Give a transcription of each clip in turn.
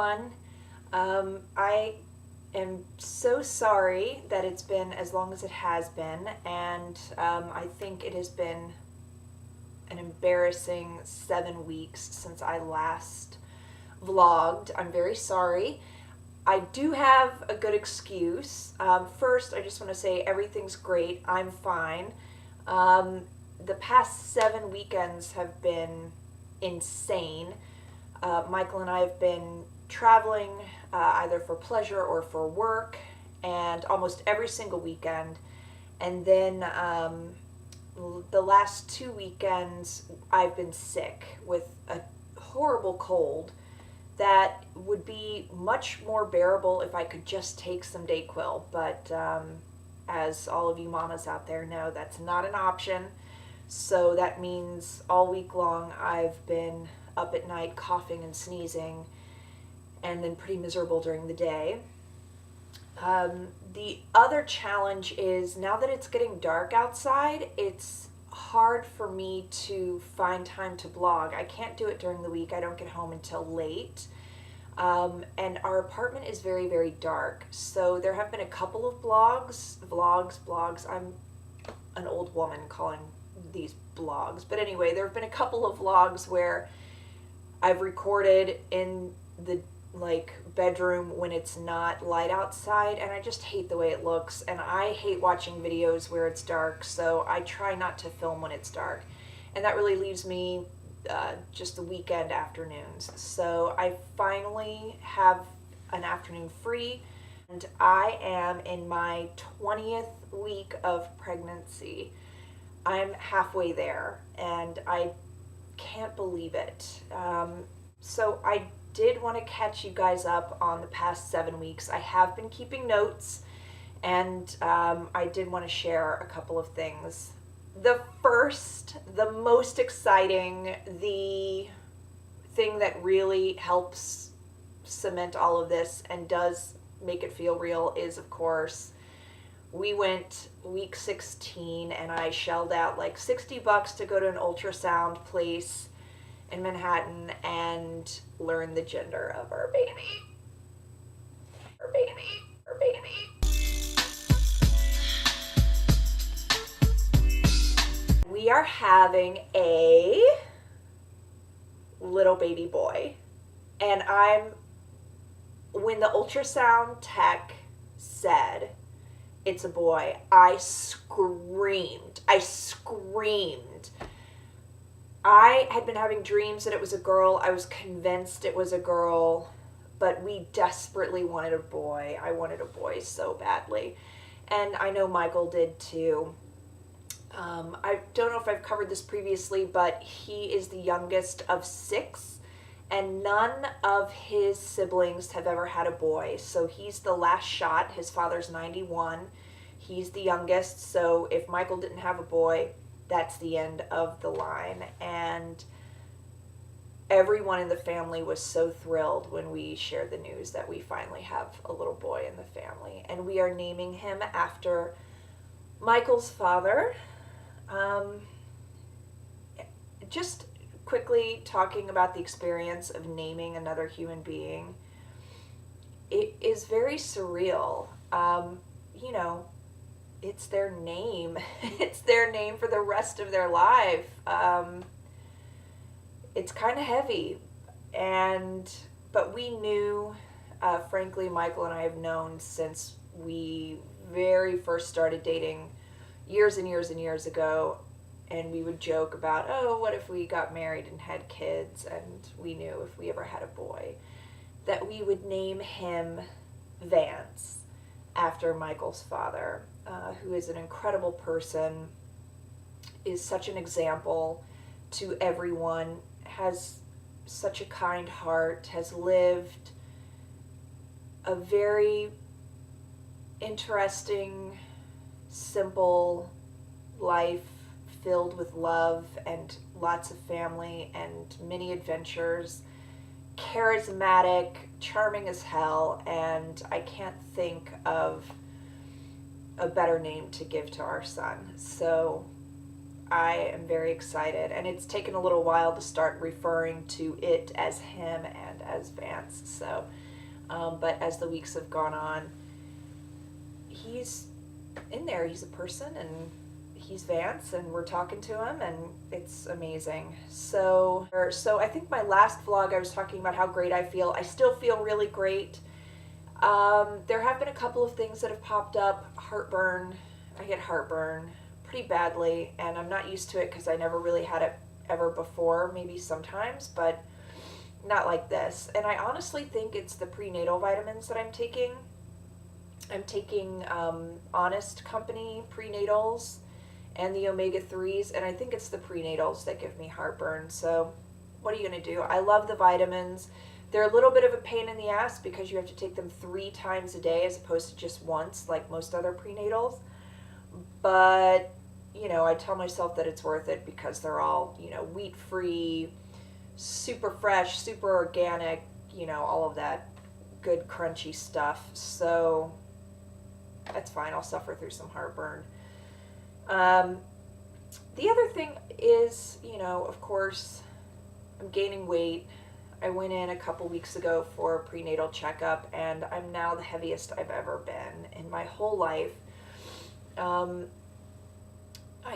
everyone. I am so sorry that it's been as long as it has been, and I think it has been an embarrassing 7 weeks since I last vlogged. I'm very sorry. I do have a good excuse. First, I just want to say everything's great. I'm fine. The past 7 weekends have been insane. Michael and I have been traveling either for pleasure or for work, and almost every single weekend. And then the last 2 weekends, I've been sick with a horrible cold that would be much more bearable if I could just take some Dayquil. But as all of you mamas out there know, that's not an option. So that means all week long I've been up at night coughing and sneezing, and then pretty miserable during the day. The other challenge is now that it's getting dark outside, it's hard for me to find time to vlog. I can't do it during the week. I don't get home until late. And our apartment is very, very dark. So there have been a couple of vlogs. I'm an old woman calling these blogs. But anyway, there have been a couple of vlogs where I've recorded in the bedroom when it's not light outside, and I just hate the way it looks, and I hate watching videos where it's dark, so I try not to film when it's dark, and that really leaves me just the weekend afternoons. So I finally have an afternoon free, and I am in my 20th week of pregnancy. I'm halfway there, and I can't believe it. So I did want to catch you guys up on the past 7 weeks. I have been keeping notes, and I did want to share a couple of things. The most exciting, the thing that really helps cement all of this and does make it feel real is, of course, we went week 16 and I shelled out like $60 to go to an ultrasound place in Manhattan and learn the gender of our baby. We are having a little baby boy. And when the ultrasound tech said it's a boy, I screamed. I had been having dreams that it was a girl. I was convinced it was a girl, but we desperately wanted a boy. I wanted a boy so badly. And I know Michael did too. I don't know if I've covered this previously, but he is the youngest of 6, and none of his siblings have ever had a boy. So he's the last shot. His father's 91. He's the youngest. So if Michael didn't have a boy, that's the end of the line. And everyone in the family was so thrilled when we shared the news that we finally have a little boy in the family. And we are naming him after Michael's father. Just quickly talking about the experience of naming another human being. It is very surreal. It's their name. It's their name for the rest of their life. It's kind of heavy. But we knew, frankly, Michael and I have known since we very first started dating years and years and years ago. And we would joke about, oh, what if we got married and had kids? And we knew if we ever had a boy, that we would name him Vance, after Michael's father, who is an incredible person, is such an example to everyone, has such a kind heart, has lived a very interesting, simple life filled with love and lots of family and many adventures, charismatic, charming as hell, and I can't think of a better name to give to our son. So I am very excited, and it's taken a little while to start referring to it as him and as Vance. So, but as the weeks have gone on, he's in there. He's a person, and he's Vance, and we're talking to him, and it's amazing. So I think my last vlog I was talking about how great I feel. I still feel really great. There have been a couple of things that have popped up. Heartburn. I get heartburn pretty badly, and I'm not used to it because I never really had it ever before. Maybe sometimes, but not like this. And I honestly think it's the prenatal vitamins that I'm taking. I'm taking Honest Company prenatals and the omega-3s, and I think it's the prenatals that give me heartburn. So what are you going to do? I love the vitamins. They're a little bit of a pain in the ass because you have to take them 3 times a day as opposed to just once like most other prenatals. But, you know, I tell myself that it's worth it because they're all, you know, wheat-free, super fresh, super organic, you know, all of that good crunchy stuff. So that's fine. I'll suffer through some heartburn. The other thing is, you know, of course, I'm gaining weight. I went in a couple weeks ago for a prenatal checkup, and I'm now the heaviest I've ever been in my whole life. I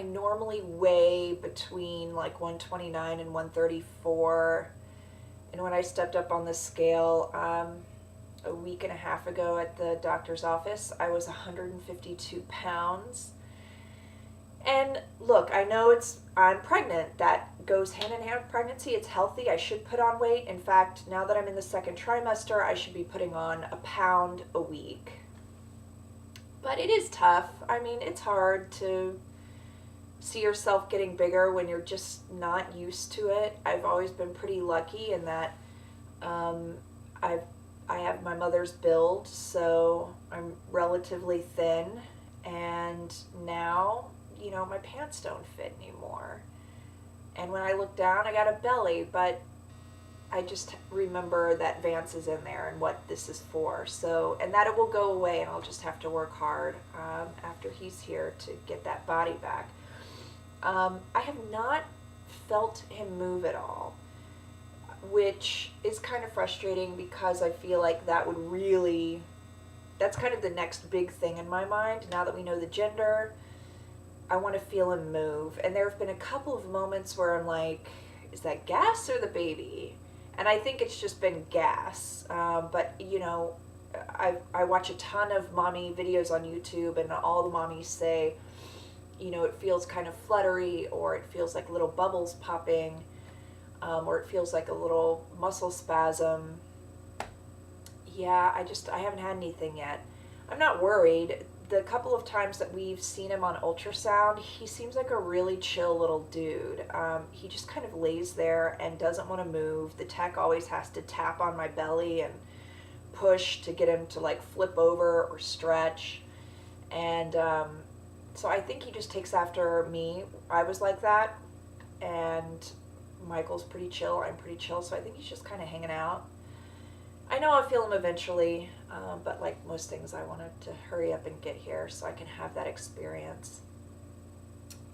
normally weigh between like 129 and 134, and when I stepped up on the scale a week and a half ago at the doctor's office, I was 152 pounds. And look, I know I'm pregnant. That goes hand in hand with pregnancy. It's healthy. I should put on weight. In fact, now that I'm in the second trimester, I should be putting on a pound a week. But it is tough. I mean, it's hard to see yourself getting bigger when you're just not used to it. I've always been pretty lucky in that I have my mother's build, so I'm relatively thin, and now, you know, my pants don't fit anymore. And when I look down, I got a belly, but I just remember that Vance is in there and what this is for. So, and that it will go away, and I'll just have to work hard after he's here to get that body back. I have not felt him move at all, which is kind of frustrating because I feel like that's kind of the next big thing in my mind. Now that we know the gender, I want to feel him move. And there have been a couple of moments where I'm like, is that gas or the baby? And I think it's just been gas. But, you know, I watch a ton of mommy videos on YouTube, and all the mommies say, you know, it feels kind of fluttery, or it feels like little bubbles popping, or it feels like a little muscle spasm. Yeah, I haven't had anything yet. I'm not worried. The couple of times that we've seen him on ultrasound, he seems like a really chill little dude. He just kind of lays there and doesn't want to move. The tech always has to tap on my belly and push to get him to like flip over or stretch. And so I think he just takes after me. I was like that, and Michael's pretty chill. I'm pretty chill, so I think he's just kind of hanging out. I know I'll feel him eventually, but like most things, I wanted to hurry up and get here so I can have that experience.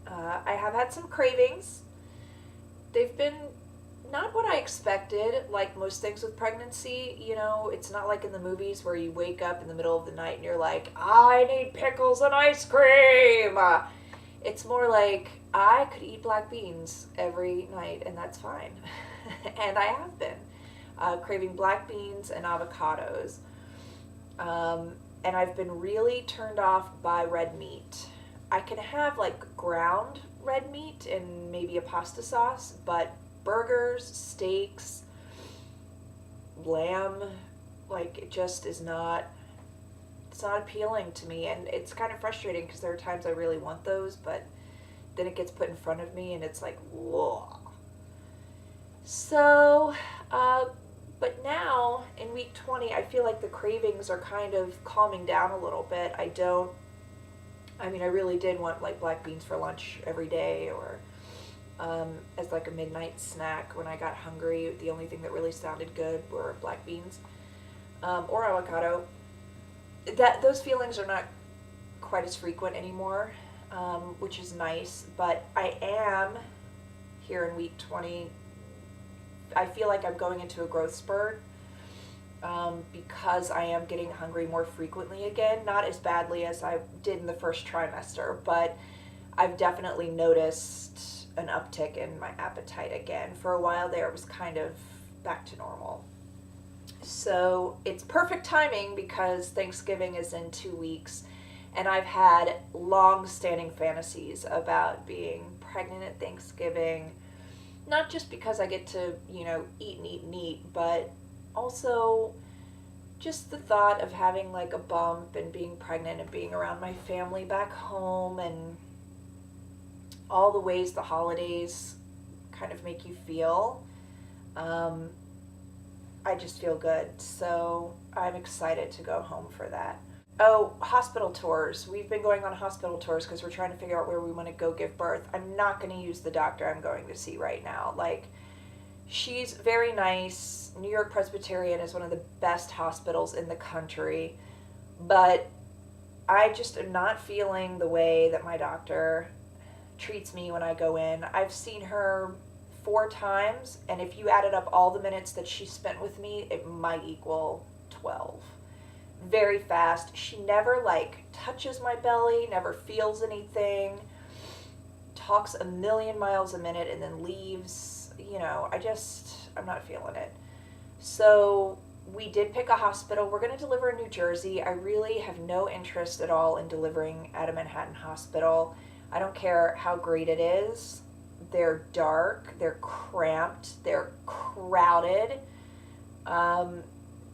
I have had some cravings. They've been not what I expected, like most things with pregnancy. You know, it's not like in the movies where you wake up in the middle of the night and you're like, I need pickles and ice cream. It's more like, I could eat black beans every night, and that's fine. And I have been. Craving black beans and avocados. And I've been really turned off by red meat. I can have like ground red meat and maybe a pasta sauce, but burgers, steaks, lamb, like it just is not, it's not appealing to me. And it's kind of frustrating because there are times I really want those, but then it gets put in front of me and it's like, whoa. So, but now in week 20, I feel like the cravings are kind of calming down a little bit. I really did want like black beans for lunch every day, or as like a midnight snack when I got hungry. The only thing that really sounded good were black beans or avocado. Those feelings are not quite as frequent anymore, which is nice, but I am here in week 20 I feel like I'm going into a growth spurt, because I am getting hungry more frequently again. Not as badly as I did in the first trimester, but I've definitely noticed an uptick in my appetite again. For a while there, it was kind of back to normal. So it's perfect timing because Thanksgiving is in 2 weeks, and I've had long-standing fantasies about being pregnant at Thanksgiving. Not just because I get to, eat and eat and eat, but also just the thought of having like a bump and being pregnant and being around my family back home, and all the ways the holidays kind of make you feel. I just feel good. So I'm excited to go home for that. Oh, hospital tours. We've been going on hospital tours because we're trying to figure out where we want to go give birth. I'm not going to use the doctor I'm going to see right now. Like, she's very nice. New York Presbyterian is one of the best hospitals in the country. But I just am not feeling the way that my doctor treats me when I go in. I've seen her 4 times, and if you added up all the minutes that she spent with me, it might equal 12. Very fast. She never touches my belly, never feels anything, talks a million miles a minute and then leaves. I'm not feeling it. So we did pick a hospital. We're going to deliver in New Jersey. I really have no interest at all in delivering at a Manhattan hospital. I don't care how great it is. They're dark, they're cramped, they're crowded.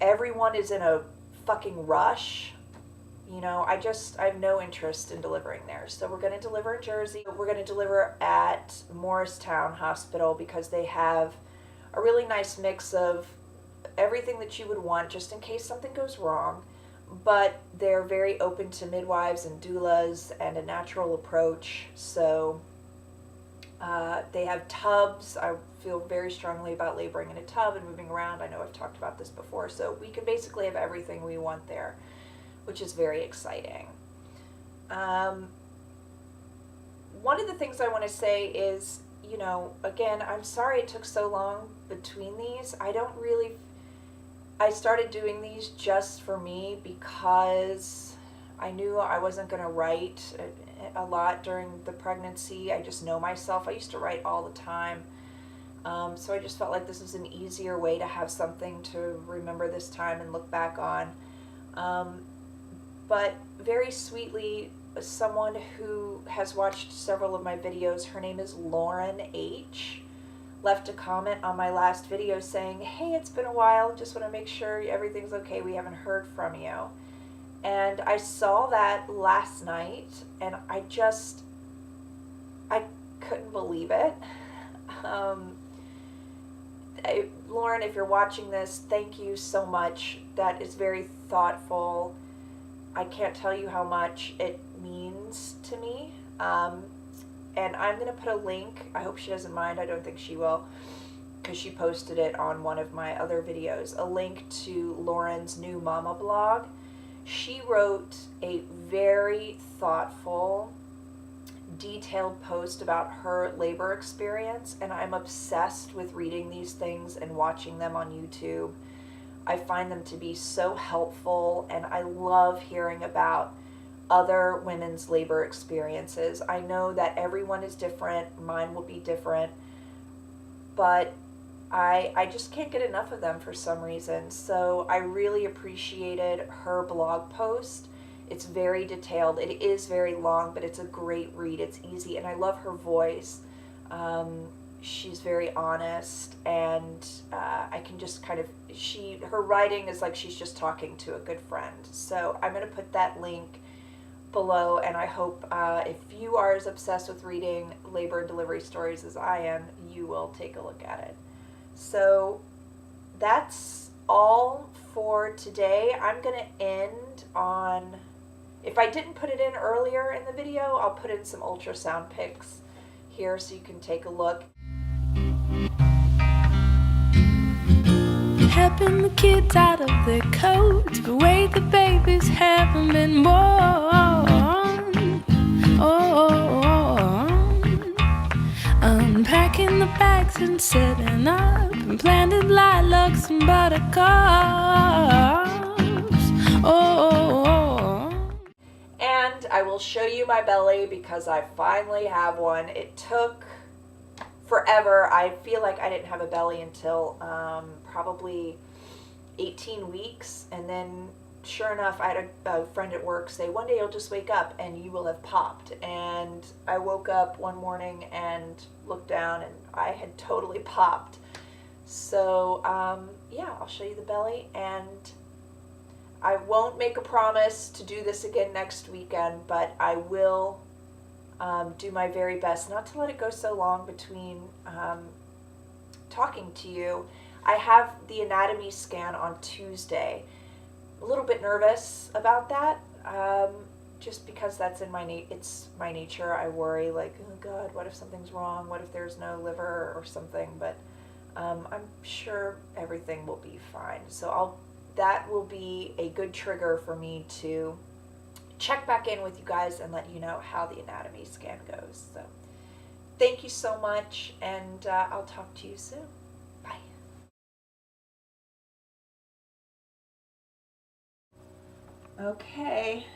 Everyone is in a fucking rush. I have no interest in delivering there. So we're going to deliver in Jersey. We're going to deliver at Morristown Hospital because they have a really nice mix of everything that you would want just in case something goes wrong. But they're very open to midwives and doulas and a natural approach. So they have tubs. I feel very strongly about laboring in a tub and moving around. I know I've talked about this before. So we can basically have everything we want there, which is very exciting. One of the things I want to say is, again, I'm sorry it took so long between these. I started doing these just for me because I knew I wasn't going to write a lot during the pregnancy. I just know myself. I used to write all the time. So I just felt like this was an easier way to have something to remember this time and look back on. But very sweetly, someone who has watched several of my videos, her name is Lauren H., left a comment on my last video saying, "Hey, it's been a while. Just want to make sure everything's okay. We haven't heard from you." And I saw that last night, and I couldn't believe it. Lauren, if you're watching this, thank you so much. That is very thoughtful. I can't tell you how much it means to me. And I'm going to put a link. I hope she doesn't mind. I don't think she will, because she posted it on one of my other videos. A link to Lauren's new mama blog. She wrote a very thoughtful, detailed post about her labor experience, and I'm obsessed with reading these things and watching them on YouTube. I find them to be so helpful, and I love hearing about other women's labor experiences. I know that everyone is different. Mine will be different, but I just can't get enough of them for some reason. So I really appreciated her blog post. It's very detailed. It is very long, but it's a great read. It's easy, and I love her voice. She's very honest, and I can just kind of, her writing is like she's just talking to a good friend. So I'm going to put that link below, and I hope if you are as obsessed with reading labor and delivery stories as I am, you will take a look at it. So that's all for today. I'm going to end on, if I didn't put it in earlier in the video, I'll put in some ultrasound pics here so you can take a look. Helping the kids out of their coats, the way the babies haven't been born. Unpacking the bags and setting up and planted lilacs and buttercups. Oh. And I will show you my belly because I finally have one. It took forever. I feel like I didn't have a belly until probably 18 weeks. And then, sure enough, I had a friend at work say, one day you'll just wake up and you will have popped. And I woke up one morning and looked down and I had totally popped. So, yeah, I'll show you the belly, and I won't make a promise to do this again next weekend, but I will do my very best not to let it go so long between talking to you. I have the anatomy scan on Tuesday. A little bit nervous about that, just because that's in it's my nature. I worry, like, oh God, what if something's wrong? What if there's no liver or something? But I'm sure everything will be fine. So that will be a good trigger for me to check back in with you guys and let you know how the anatomy scan goes. So thank you so much, and I'll talk to you soon. Bye. Okay.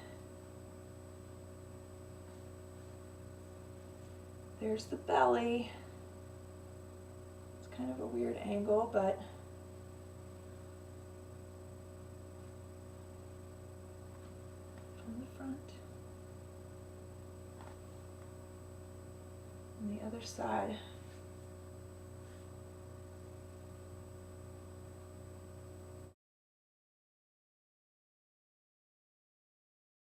There's the belly. It's kind of a weird angle, but from the front. And the other side.